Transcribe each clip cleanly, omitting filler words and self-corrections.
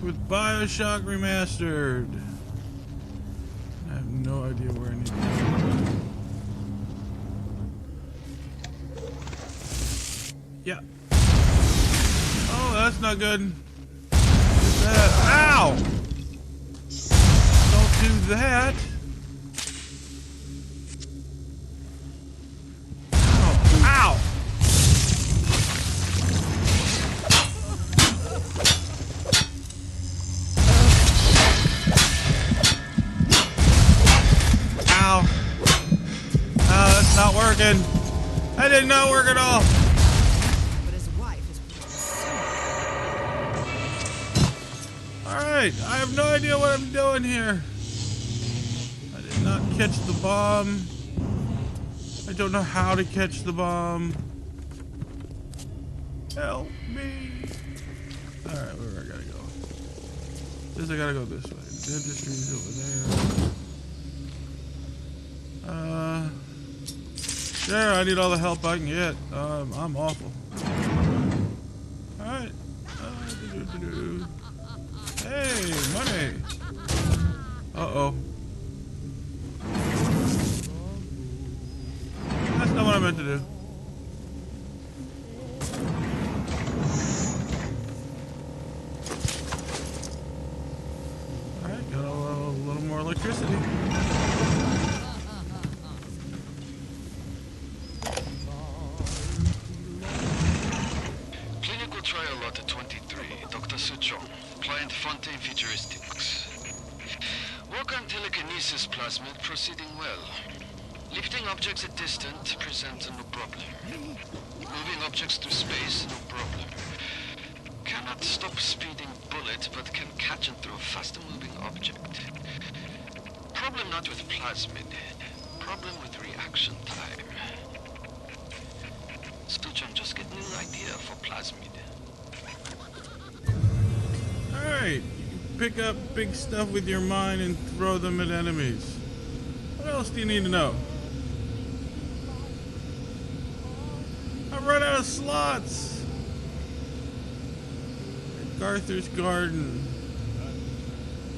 with Bioshock Remastered. I have no idea where I need to go. Yeah. Oh, that's not good. Ow! Don't do that. Ow! Ow. Oh, that's not working. That did not work at all. But his wife is Alright, I have no idea what I'm doing here. I did not catch the bomb. I don't know how to catch the bomb. Help me. Alright, where do I gotta go? Says I gotta go this way. Dentistry's over there. There, I need all the help I can get. I'm awful. Alright. Hey, money. Uh-oh. That's not what I meant to do. Alright, got a little more electricity. Clinical trial lot 23, Dr. Suchong, Client Fontaine Futuristics. Work on telekinesis plasmid proceeding well. Lifting objects at distance presents no problem. Moving objects through space, no problem. Cannot stop speeding bullet, but can catch and throw faster moving object. Problem not with plasmid. Problem with reaction time. Suchong just get new idea for plasmid. Alright, you can pick up big stuff with your mind and throw them at enemies. What else do you need to know? I've run out of slots! At Arthur's Garden.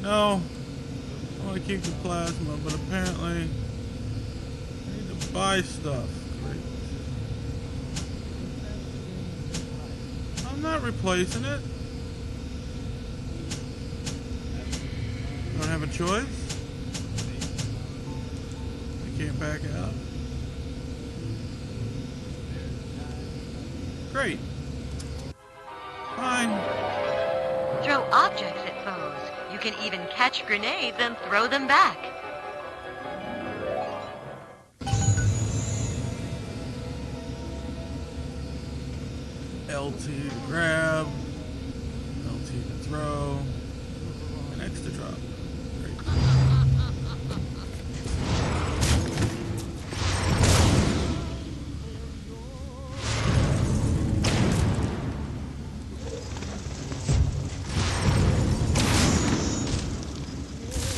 No. I want to keep the plasma, but apparently I need to buy stuff. Great. I'm not replacing it. Don't have a choice. I can't back out. Great. Fine. Throw objects at foes. You can even catch grenades and throw them back. LT to grab, LT to throw, and X to drop. Great.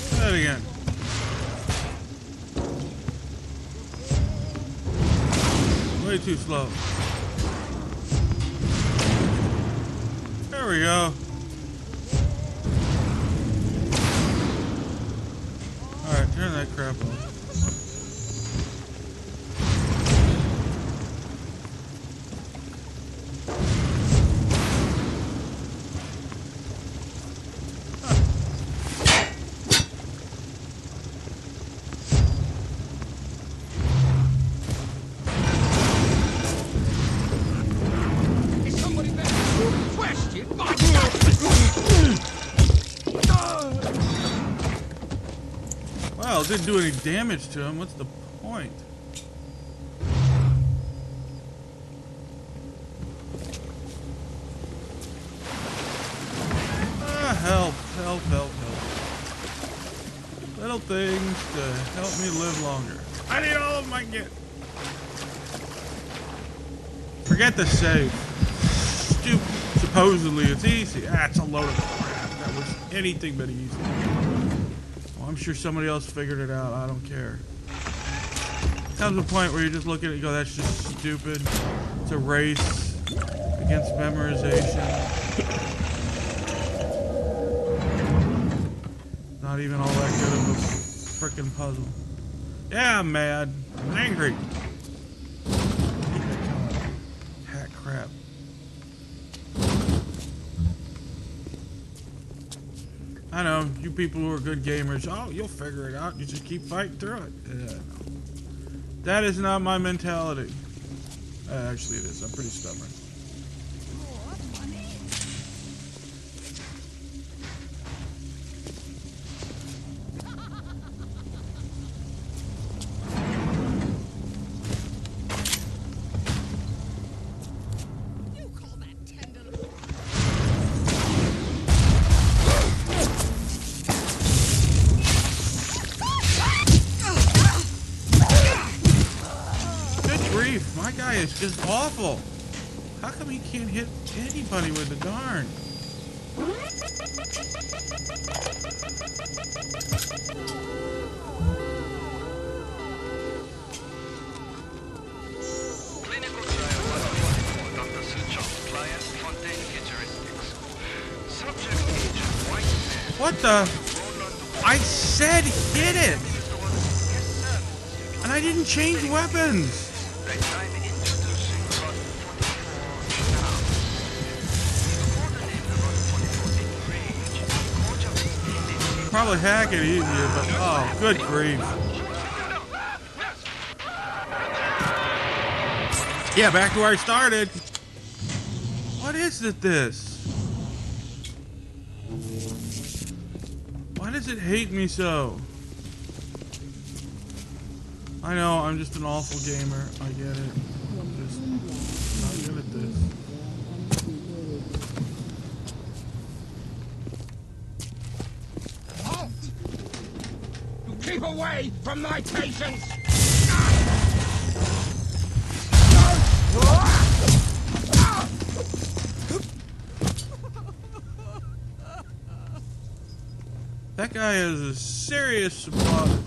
Try that again. Way too slow. There we go. Alright, turn that crap off. Well, it didn't do any damage to him. What's the point? Help, help, help, help. Little things to help me live longer. I need all of my get. Forget the save. Stupid. Supposedly it's easy. Ah, it's a load of crap. That was anything but easy. I'm sure somebody else figured it out. I don't care. Comes a point where you just look at it and go, that's just stupid. It's a race against memorization. Not even all that good of a frickin' puzzle. Yeah, I'm mad. I'm angry. Hat crap. I know, you people who are good gamers, oh, you'll figure it out. You just keep fighting through it. No. That is not my mentality. Actually, it is. I'm pretty stubborn. My guy is just awful. How come he can't hit anybody with the darn? Clinical trial 144, Dr. Suchong, client Fontaine Futuristics. Subject agent white man. What the? I said hit it! And I didn't change weapons! I'm introducing Lot 44 now. Probably hack it easier, but oh, good grief. Yeah, back to where I started. What is this? Why does it hate me so? I know, I'm just an awful gamer. I get it. I'm just not good at this. Halt! You keep away from my patients! That guy has a serious supply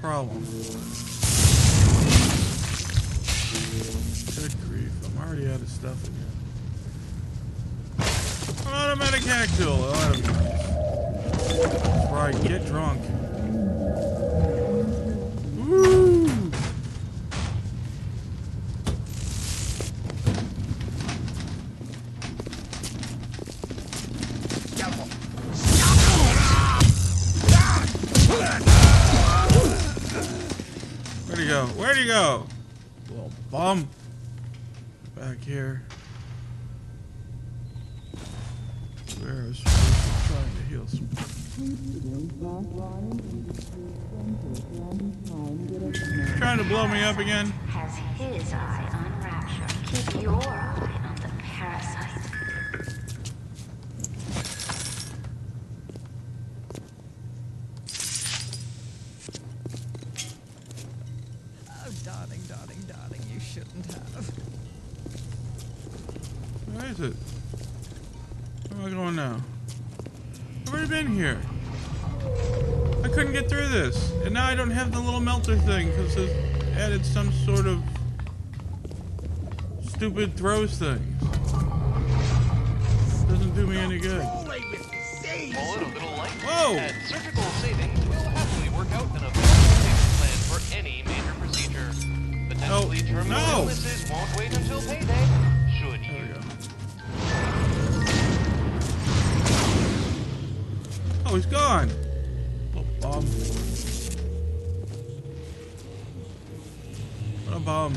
problem. Good grief, I'm already out of stuff again. An automatic hack tool, oh, that'll be nice. That's right, get drunk. Woo! Where'd he go? Where'd he go? Little bum. Back here. Where is he? Trying to heal some. Trying to blow me up again? Has his eye on Rapture. Keep your eye on the parasite. Oh, darling, darling, darling, you shouldn't have. Where is it? Where am I going now? I've already been here. I couldn't get through this. And now I don't have the little melter thing because it added some sort of stupid throws things. Doesn't do me any good. Whoa! And surgical savings will happily work out an available payment plan for any major procedure. Potentially terminal illnesses won't wait until payday. Should There we you? go. Oh, he's gone. Little bum. What a bum.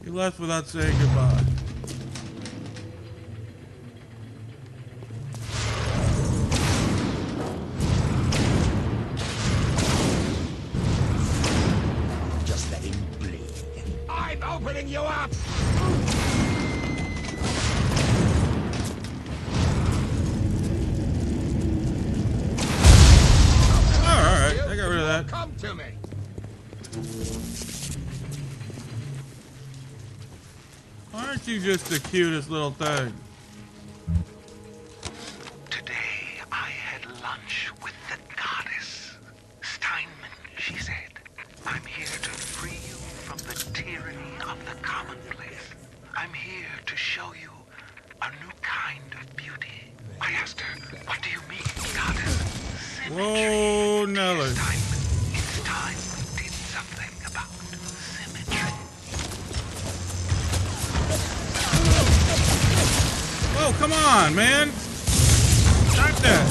He left without saying goodbye. Just let him bleed. I'm opening you up! Alright, I got rid of that. Come to me! Aren't you just the cutest little thing? Today I had lunch with the goddess. Steinman, she said. I'm here to free you from the tyranny of the commonplace. I'm here to show you a new kind of beauty. I asked her, what do you mean, goddess? Whoa, Nelly. It's time we did something about symmetry. Oh, come on, man. Stop that.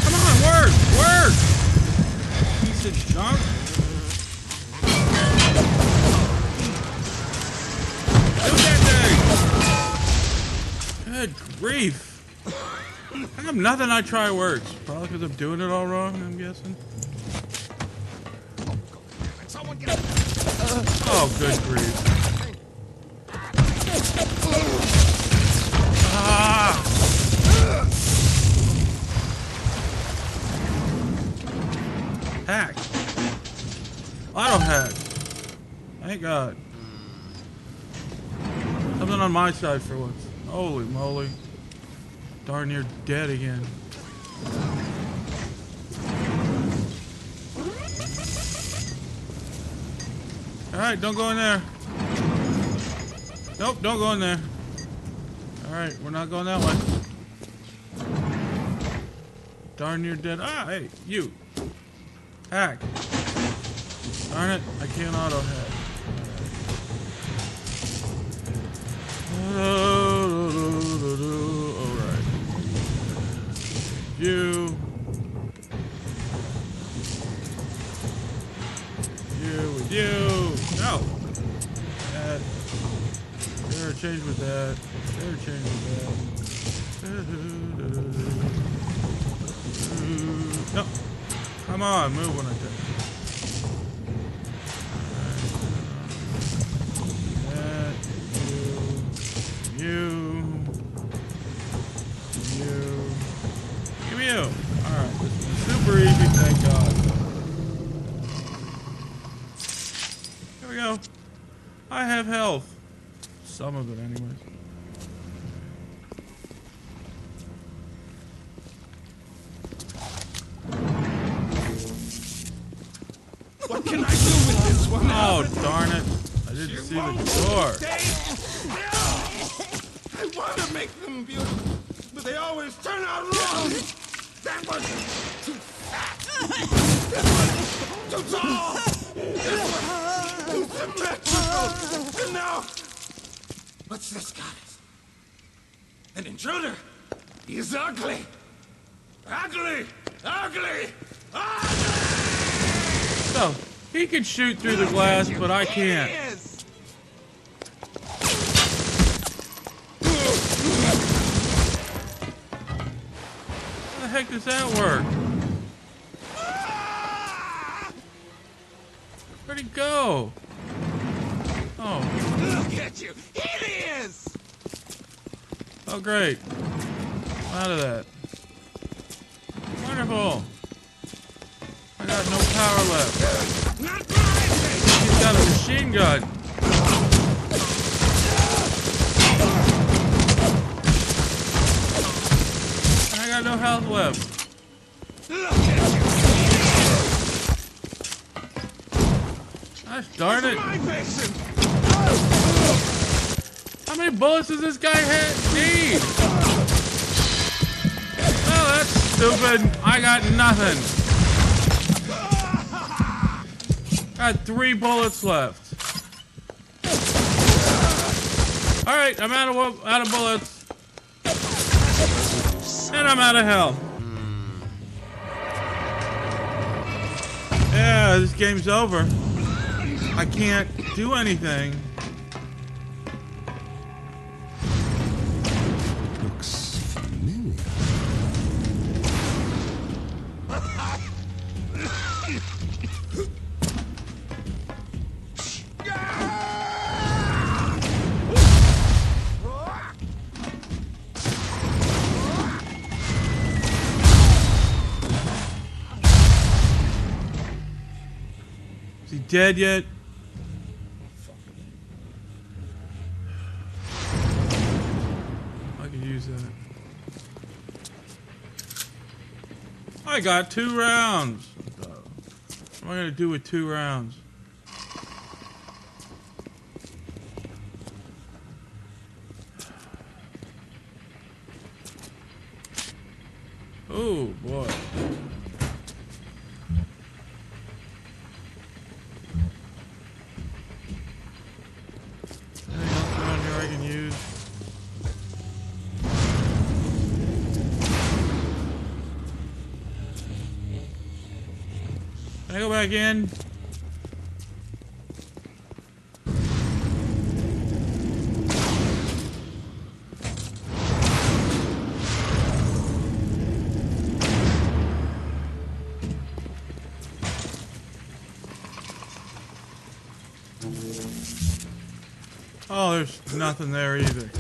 Come on, work. Work. Piece of junk. Do that thing. Good grief. How come nothing I try works? Probably because I'm doing it all wrong, I'm guessing. Oh, good grief. Ah! Hack. Auto hack. Thank God. Something on my side for once. Holy moly. Darn near dead again. Alright, don't go in there. Nope, don't go in there. Alright, we're not going that way. Darn near dead. Ah, hey, you. Hack. Darn it, I can't auto hack. Alright. You. You with you. No. That. There, change with that. There, change with that. No. Come on, move when I tell you. You. Give me you. Alright, this is super easy, thank God. Here we go. I have health. Some of it, anyways. What can I do with this one? Oh, darn it. I didn't see the door. I want to make them beautiful, but they always turn out wrong. That one too fat. This one too tall. This one too symmetrical. And now, what's this, goddess? An intruder. He's ugly. Ugly. Ugly. Ugly. So, he can shoot through the glass, but I can't. How the heck does that work? Where'd he go? Oh. Look at you. Here he is. Oh, great. I'm out of that. Wonderful. I got no power left. He's got a machine gun. I got no health left. Gosh darn it. How many bullets does this guy need? Oh, that's stupid. I got nothing. Got 3 bullets left. All right, I'm out of bullets, and I'm out of health. Yeah, this game's over. I can't do anything. Looks familiar. Is he dead yet? I could use that. I got 2 rounds. What am I gonna do with 2 rounds? Oh boy. Anything else around here I can use? Can I go back in? Oh, there's nothing there either.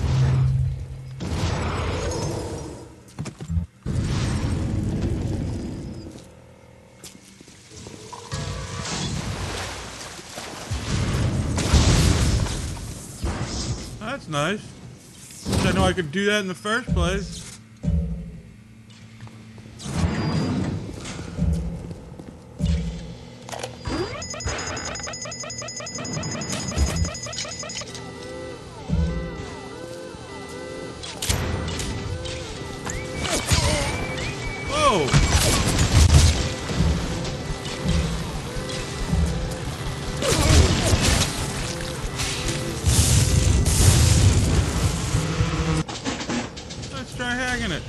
That's nice. Wish I know I could do that in the first place. Let's try hacking it.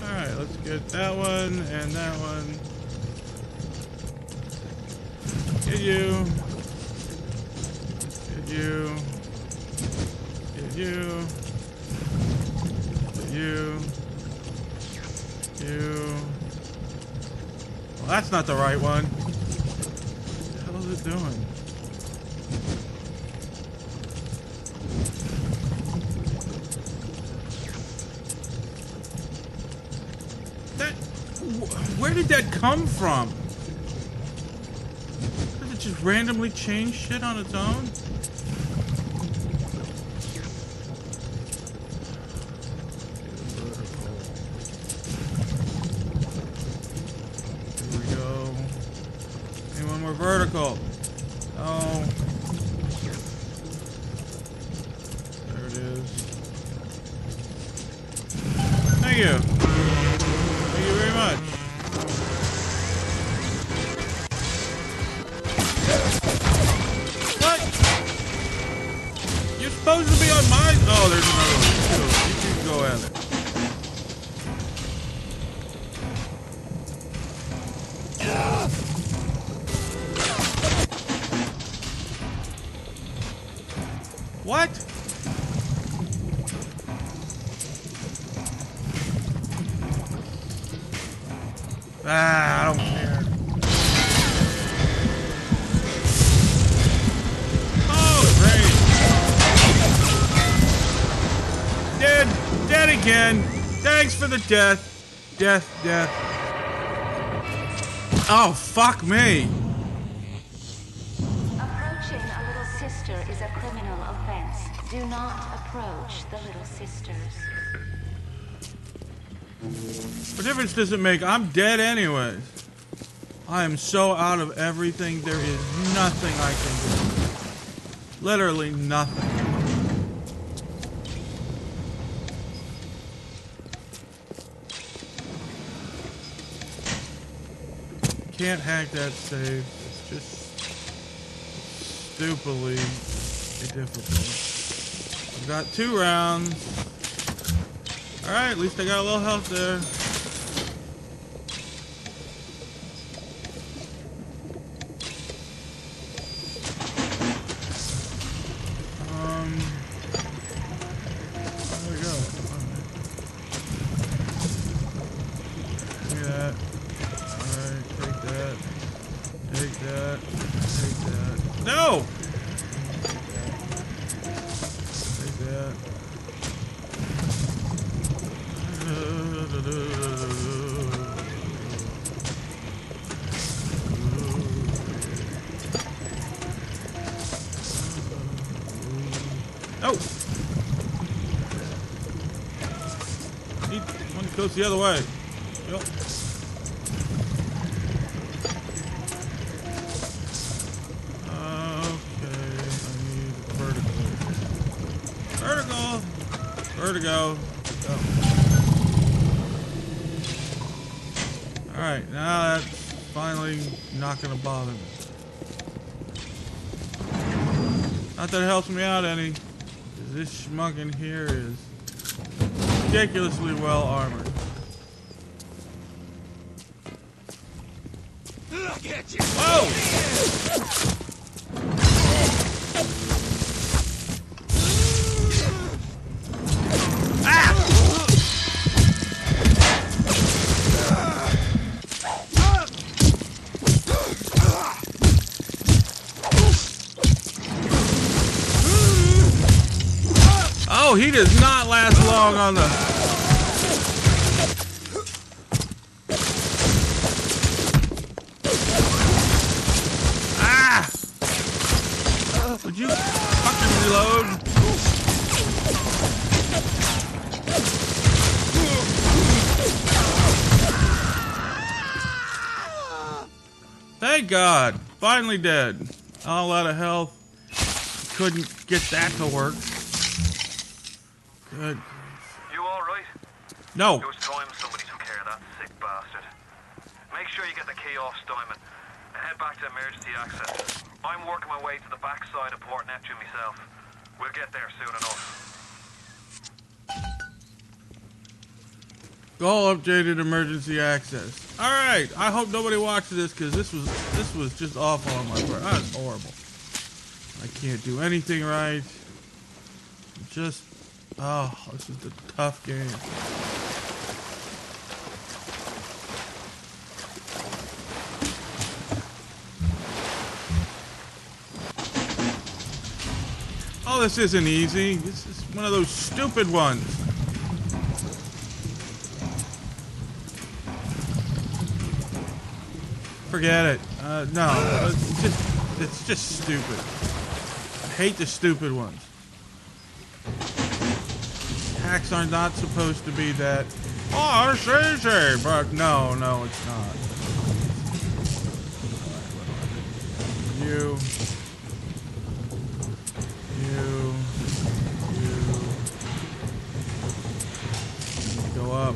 Alright, let's get that one and that one. Get you. Get you. Get you. Get you. You. Well, that's not the right one. What the hell is it doing? Where did that come from? Does it just randomly change shit on its own? Here we go. Anyone more vertical? Oh. There it is. Thank you. Thank you very much. What? You're supposed to be on my... Oh, there's another one. You can go at it. What? Ah, I don't care. Oh, great. Dead. Dead again. Thanks for the death. Death. Oh, fuck me. Approaching a little sister is a criminal offense. Do not approach the little sisters. What difference does it make? I'm dead anyways. I am so out of everything. There is nothing I can do. Literally nothing. Can't hack that save. It's just stupidly difficult. I've got 2 rounds. Alright, at least I got a little health there. There we go. Give me that. Alright, take that. Take that. Take that. No! Take that. Oh! One goes the other way. Yep. Okay, I need vertical. go. Alright, now that's finally not gonna bother me. Not that it helps me out any. 'Cause this schmuck in here is ridiculously well armored. Look at you! Whoa! Oh, he does not last long on the... Ah! Would you fucking reload? Thank God. Finally dead. All out of health. Couldn't get that to work. Good. You alright? No. It was time somebody took care of that sick bastard. Make sure you get the key off Steinman and head back to emergency access. I'm working my way to the backside of Port Neptune myself. We'll get there soon enough. Goal updated emergency access. Alright, I hope nobody watches this because this was just awful on my part. That's horrible. I can't do anything right. Just oh, this is a tough game. Oh, this isn't easy. This is one of those stupid ones. Forget it. No, it's just stupid. I hate the stupid ones. Hacks are not supposed to be that. Oh, it's easy, but no, it's not. You. Go up.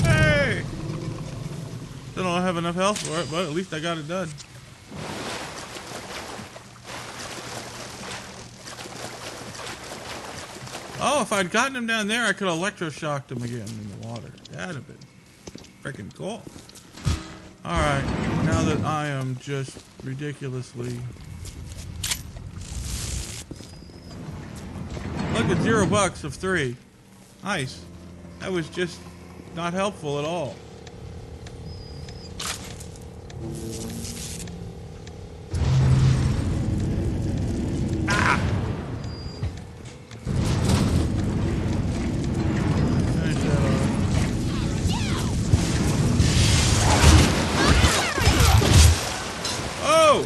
Hey! Still don't have enough health for it, but at least I got it done. Oh, if I'd gotten him down there, I could have electroshocked him again in the water. That'd have been freaking cool. Alright, now that I am just ridiculously... Look at $0 of 3. Nice. That was just not helpful at all. Ah! Finish that off. Oh!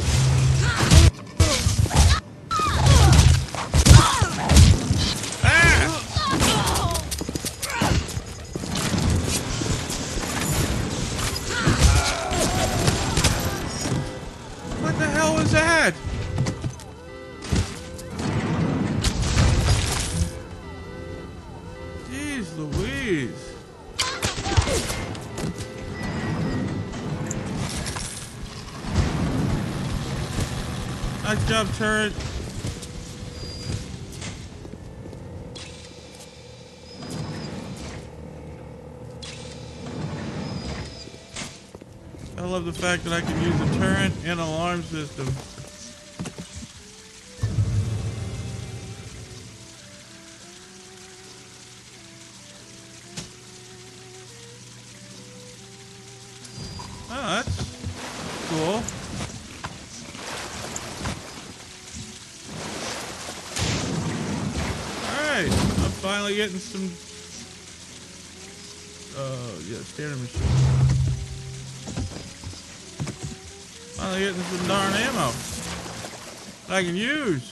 That? Jeez Louise. Nice job, turret. I love the fact that I can use a turret and alarm system. Oh, that's cool. Alright, I'm finally getting some... yeah, standard machine. Finally getting some darn ammo that I can use.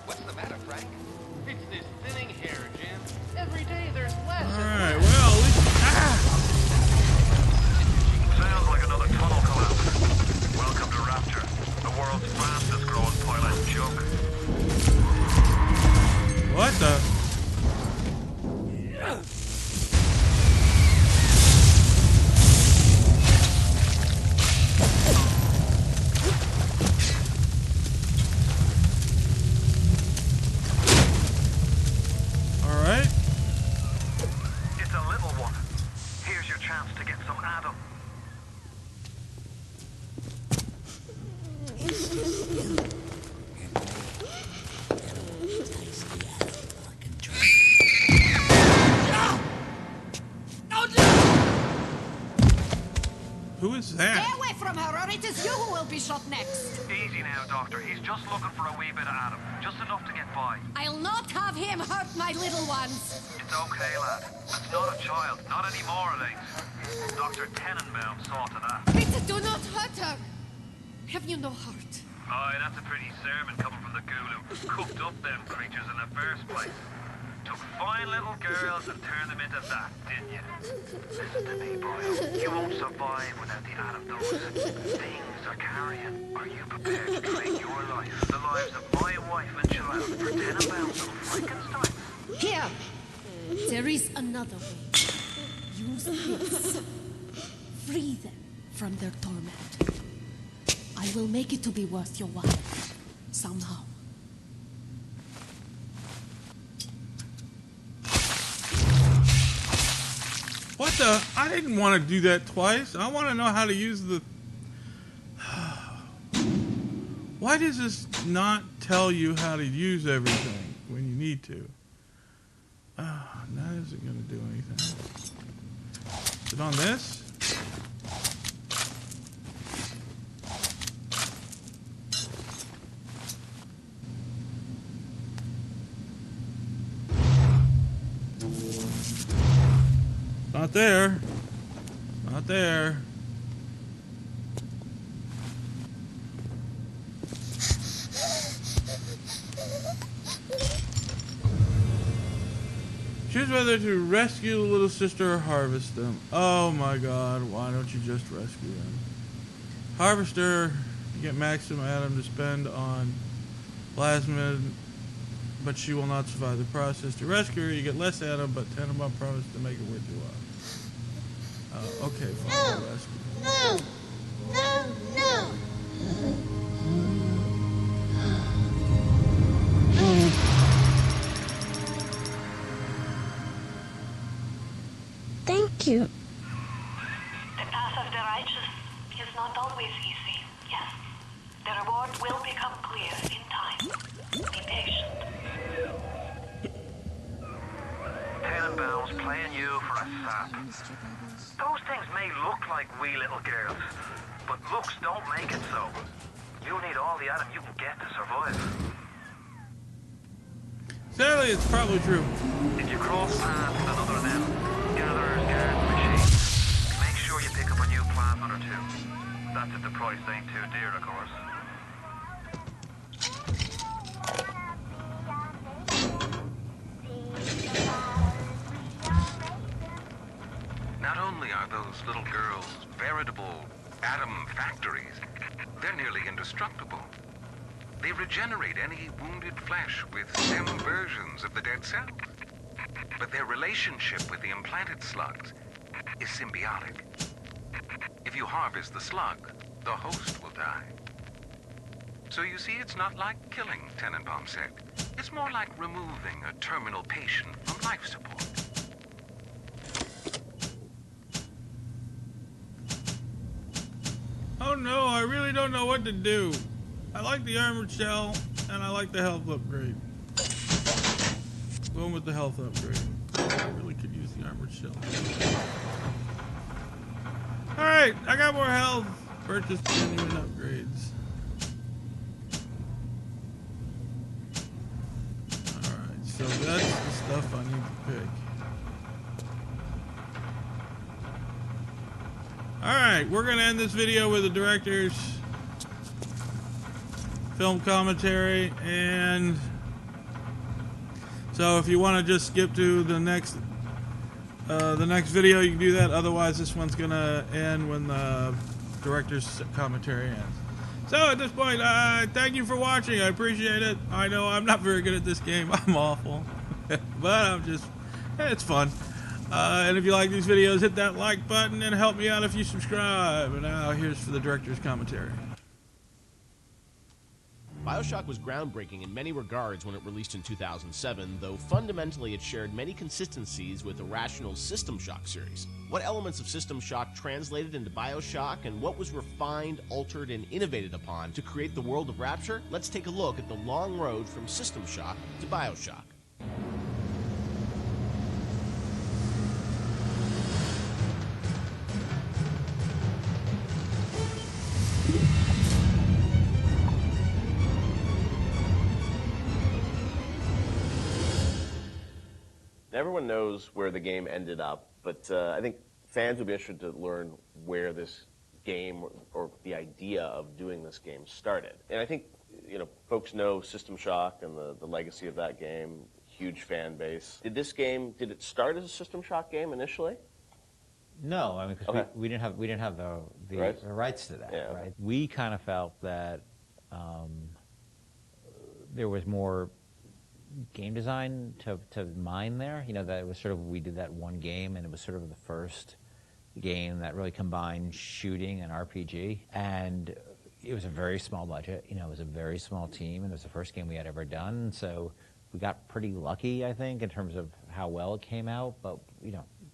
What's the matter, Frank? It's this thinning hair, Jim. Every day there's less. Alright, well, at least. Sounds like another tunnel collapse. Welcome to Rapture, the world's fastest growing pilot junk. What the? Alright. It's a little one. Here's your chance to get some Adam. Who is that? Stay away from her, or it is you who will be shot next. Easy now, Doctor. He's just looking for a wee bit of Adam. Just enough to get by. I'll not have him hurt my little ones. It's okay, lad. That's not a child. Not anymore, it ain't. Dr. Tenenbaum saw to that. Peter, do not hurt her. Have you no heart? Aye, that's a pretty sermon coming from the ghoul who cooked up them creatures in the first place. Took fine little girls and turned them into that, didn't you? Listen to me, boy. You won't survive without the Adam those things are carrying. Are you prepared to trade your life, the lives of my wife and child, for Tenenbaum's little Frankenstein? Here. There is another way. Use this. Free them from their torment. I will make it to be worth your while. Somehow. What the? I didn't want to do that twice. I want to know how to use the... Why does this not tell you how to use everything when you need to? That isn't going to do anything. Is it on this? Not there. Not there. Choose whether to rescue the little sister or harvest them. Oh my god, why don't you just rescue them? Harvester, you get maximum Adam to spend on plasmid, but she will not survive the process. To rescue her, you get less Adam, but Tenenbaum promised to make it worth your while. Okay, fine, I'll rescue. No! No! No! Thank you. The path of the righteous is not always easy, yes. The reward will become clear in time. Be patient. Tenenbaum's playing you for a sap. Those things may look like wee little girls, but looks don't make it so. You need all the Adam you can get to survive. Sadly, it's probably true. If you cross paths with another of them, gatherers, guards, machines, make sure you pick up a new plasmid or two. That's if the price ain't too dear, of course. Not only are those little girls veritable atom factories, they're nearly indestructible. They regenerate any wounded flesh with stem versions of the dead cells. But their relationship with the implanted slugs is symbiotic. If you harvest the slug, the host will die. So you see, it's not like killing, Tenenbaum said. It's more like removing a terminal patient from life support. Oh no, I really don't know what to do. I like the armored shell, and I like the health upgrade. Going with the health upgrade. I really could use the armored shell. Alright, I got more health. Purchase genuine upgrades. Alright, so that's the stuff I need to pick. Alright, we're going to end this video with the director's film commentary, and so if you want to just skip to the next video, you can do that. Otherwise, this one's going to end when the director's commentary ends. So at this point, thank you for watching. I appreciate it. I know I'm not very good at this game. I'm awful. But it's fun. And if you like these videos, hit that like button and help me out if you subscribe. And now here's for the director's commentary. Bioshock was groundbreaking in many regards when it released in 2007, though fundamentally it shared many consistencies with Irrational's System Shock series. What elements of System Shock translated into Bioshock, and what was refined, altered, and innovated upon to create the world of Rapture? Let's take a look at the long road from System Shock to Bioshock. Everyone knows where the game ended up, but I think fans would be interested to learn where this game or the idea of doing this game started. And I think, you know, folks know System Shock and the legacy of that game, huge fan base. Did it start as a System Shock game initially? No, I mean, because we didn't have the rights to that, right? We kind of felt that there was more game design to mine there. You know, that it was sort of, we did that one game, and it was sort of the first game that really combined shooting and RPG. And it was a very small budget. You know, it was a very small team, and it was the first game we had ever done. So we got pretty lucky, I think, in terms of how well it came out. But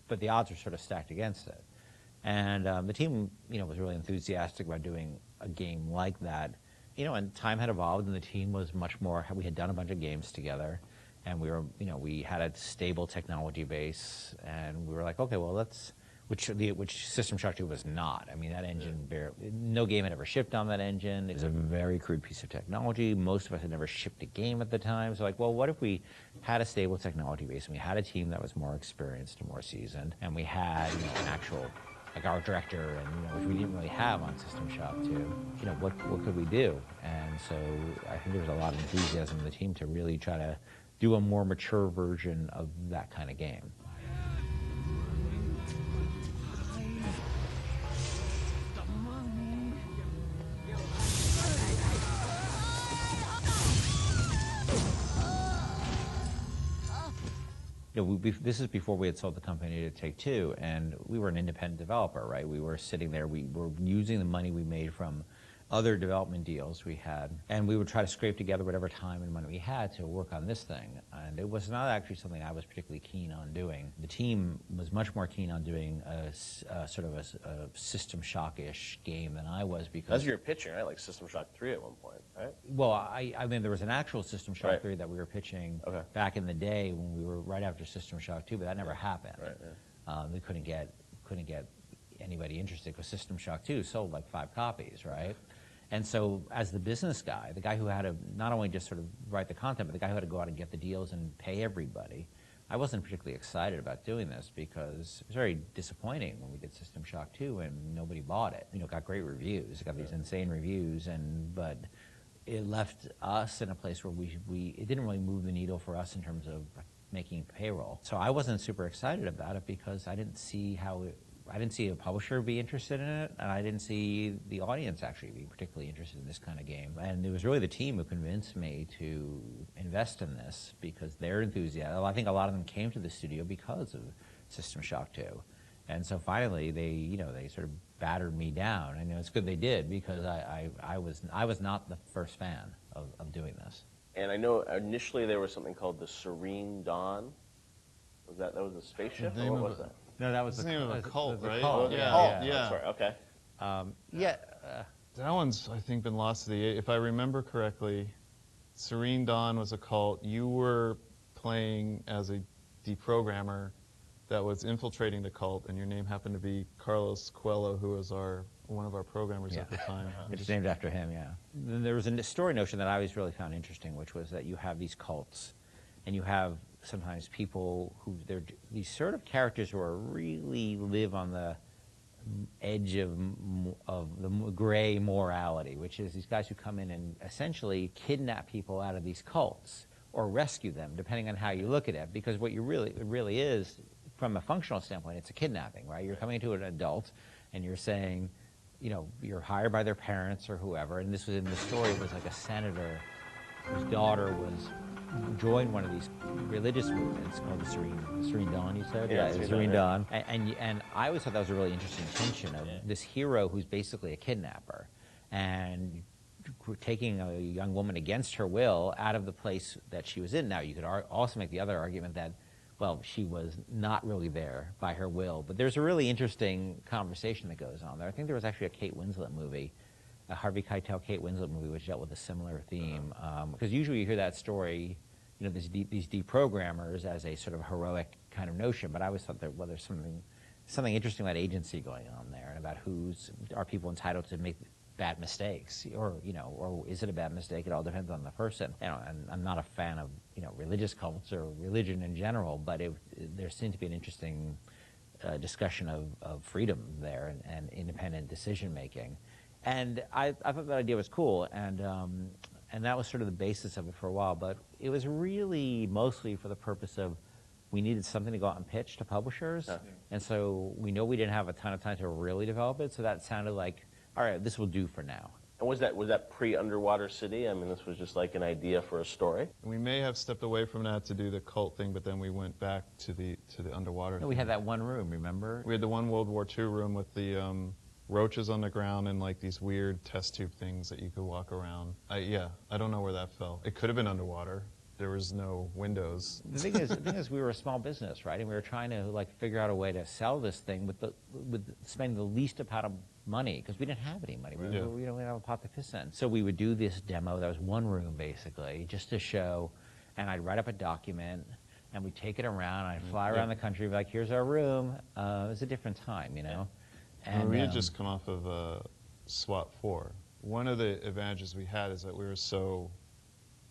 but the odds were sort of stacked against it. And the team, was really enthusiastic about doing a game like that. And time had evolved, and the team was much more. We had done a bunch of games together, and we were, we had a stable technology base, and we were like, okay, well, which System Shock 2 was not. I mean, that engine, no game had ever shipped on that engine. It was a very crude piece of technology. Most of us had never shipped a game at the time. So like, well, what if we had a stable technology base, and we had a team that was more experienced and more seasoned, and we had an actual, like our director, and which we didn't really have on System Shock 2. What could we do? And so I think there was a lot of enthusiasm in the team to really try to do a more mature version of that kind of game. This is before we had sold the company to Take-Two, and we were an independent developer, right? We were sitting there, we were using the money we made from other development deals we had, and we would try to scrape together whatever time and money we had to work on this thing. And it was not actually something I was particularly keen on doing. The team was much more keen on doing a sort of a System Shock-ish game than I was, because... That's what you were pitching, right? Like System Shock 3 at one point, right? Well, I mean, there was an actual System Shock 3 that we were pitching back in the day when we were right after System Shock 2, but that never happened. Right, we couldn't get anybody interested, because System Shock 2 sold like 5 copies, right? And so as the business guy, the guy who had to not only just sort of write the content, but the guy who had to go out and get the deals and pay everybody, I wasn't particularly excited about doing this, because it was very disappointing when we did System Shock 2 and nobody bought it. It got great reviews. It got these insane reviews, but it left us in a place where it didn't really move the needle for us in terms of making payroll. So I wasn't super excited about it, because I didn't see a publisher be interested in it, and I didn't see the audience actually be particularly interested in this kind of game. And it was really the team who convinced me to invest in this, because their enthusiasm. I think a lot of them came to the studio because of System Shock 2. And so finally they sort of battered me down. And it's good they did, because I was not the first fan of doing this. And I know initially there was something called the Serene Dawn. That was a spaceship, or what was that? No, that was the name of a cult, right? Cult. Yeah. Sorry. Okay. That one's, I think, been lost to the... If I remember correctly, Serene Dawn was a cult. You were playing as a deprogrammer that was infiltrating the cult, and your name happened to be Carlos Coelho, who was one of our programmers at the time. It's named after him, yeah. Then there was a story notion that I always really found interesting, which was that you have these cults, and you have sometimes people who they're these sort of characters who are really live on the edge of the gray morality, which is these guys who come in and essentially kidnap people out of these cults or rescue them, depending on how you look at it. Because what it really is, from a functional standpoint, it's a kidnapping, right? You're coming to an adult and you're saying, you know, you're hired by their parents or whoever. And this was in the story, it was like a senator whose daughter joined one of these religious movements called the Serene Dawn, you said? Yeah, Serene Dawn. And I always thought that was a really interesting tension of this hero who's basically a kidnapper and taking a young woman against her will out of the place that she was in. Now, you could also make the other argument that, well, she was not really there by her will. But there's a really interesting conversation that goes on there. I think there was actually a Kate Winslet movie, a Harvey Keitel Kate Winslet movie, which dealt with a similar theme. Because usually you hear that story, you know, these deprogrammers as a sort of heroic kind of notion. But I always thought that, well, there's something interesting about agency going on there, and about are people entitled to make bad mistakes, or is it a bad mistake? It all depends on the person. You know, and I'm not a fan of religious cults or religion in general, but there seemed to be an interesting discussion of freedom there and independent decision making. And I thought that idea was cool, and that was sort of the basis of it for a while. But it was really mostly for the purpose of we needed something to go out and pitch to publishers, and so we know we didn't have a ton of time to really develop it. So that sounded like, all right, this will do for now. And was that pre-Underwater City? I mean, this was just like an idea for a story. We may have stepped away from that to do the cult thing, but then we went back to the underwater. No, we had that one room, remember? We had the one World War II room with the roaches on the ground and like these weird test tube things that you could walk around. I don't know where that fell. It could have been underwater. There was no windows. The thing is, we were a small business, right? And we were trying to like figure out a way to sell this thing with spending the least amount of money, because we didn't have any money. We don't have a pot to piss in. So we would do this demo. That was one room basically, just to show. And I'd write up a document, and we'd take it around. And I'd fly around the country, be like, "Here's our room." It was a different time, And we had just come off of SWAT 4. One of the advantages we had is that we were so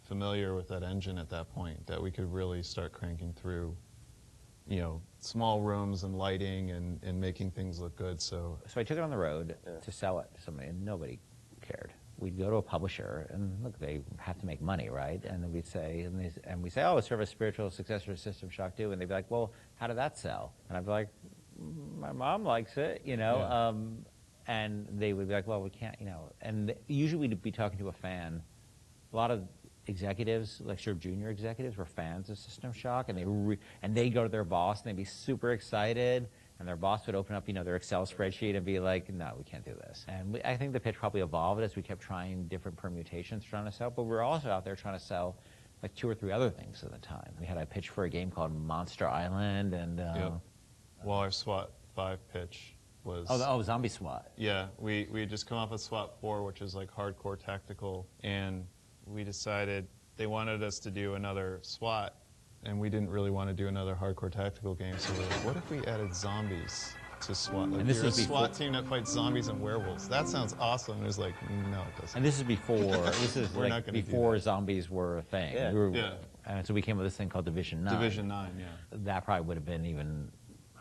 familiar with that engine at that point that we could really start cranking through, small rooms and lighting and making things look good. So I took it on the road to sell it to somebody, and nobody cared. We'd go to a publisher, and look, they have to make money, right? And then we'd say, oh, it's sort of a spiritual successor to System Shock 2, and they'd be like, well, how did that sell? And I'd be like, my mom likes it, and they would be like, well, we can't, and usually we'd be talking to a fan. A lot of executives, like sort of junior executives, were fans of System Shock, and they'd go to their boss, and they'd be super excited, and their boss would open up, their Excel spreadsheet and be like, no, we can't do this. And I think the pitch probably evolved as we kept trying different permutations trying to sell, but we were also out there trying to sell like 2 or 3 other things at the time. We had a pitch for a game called Monster Island, and well, our SWAT 5 pitch was... Zombie SWAT. Yeah, we had just come off of SWAT 4, which is like hardcore tactical, and we decided they wanted us to do another SWAT, and we didn't really want to do another hardcore tactical game, so we were like, what if we added zombies to SWAT? Like, you're a SWAT team that fights zombies and werewolves. That sounds awesome. And it was like, no, it doesn't. And this is before zombies were a thing. Yeah. And so we came up with this thing called Division 9. Division 9, yeah. That probably would have been even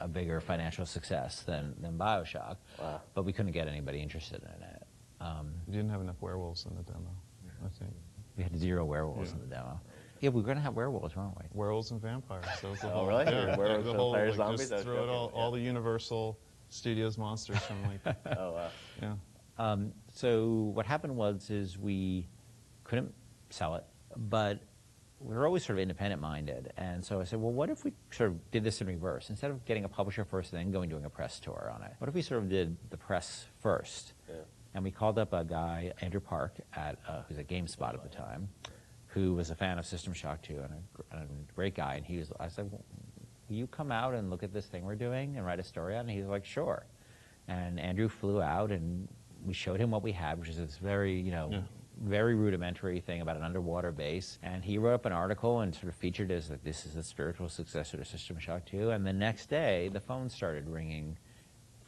a bigger financial success than Bioshock. Wow. But we couldn't get anybody interested in it. We didn't have enough werewolves in the demo, I think. We had 0 werewolves in the demo. Yeah, we were going to have werewolves, weren't we? Werewolves and vampires. That was the whole, really? Yeah, werewolves, the whole, vampires, zombies? Just throw it all the Universal Studios monsters from like... Oh, wow. Yeah. So what happened is we couldn't sell it, but we were always sort of independent-minded. And so I said, well, what if we sort of did this in reverse? Instead of getting a publisher first and then doing a press tour on it, what if we sort of did the press first? Yeah. And we called up a guy, Andrew Park, who's at GameSpot at the time, who was a fan of System Shock 2 and a great guy. And I said, well, will you come out and look at this thing we're doing and write a story on it? And he's like, sure. And Andrew flew out, and we showed him what we had, which is this very, very rudimentary thing about an underwater base. And he wrote up an article and sort of featured as like, this is the spiritual successor to System Shock 2. And the next day, the phone started ringing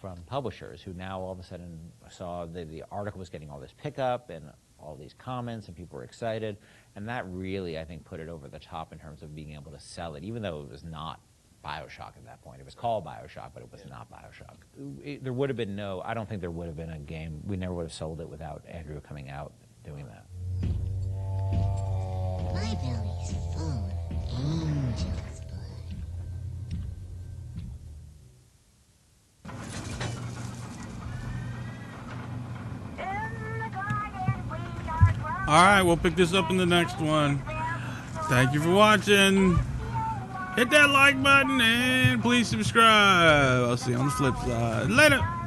from publishers who now all of a sudden saw that the article was getting all this pickup and all these comments and people were excited. And that really, I think, put it over the top in terms of being able to sell it, even though it was not Bioshock at that point. It was called Bioshock, but it was not Bioshock. There would have been I don't think there would have been a game. We never would have sold it without Andrew coming out doing that. My belly's full of angel's All right, we'll pick this up in the next one. Thank you for watching. Hit that like button and please subscribe. I'll see you on the flip side. Later.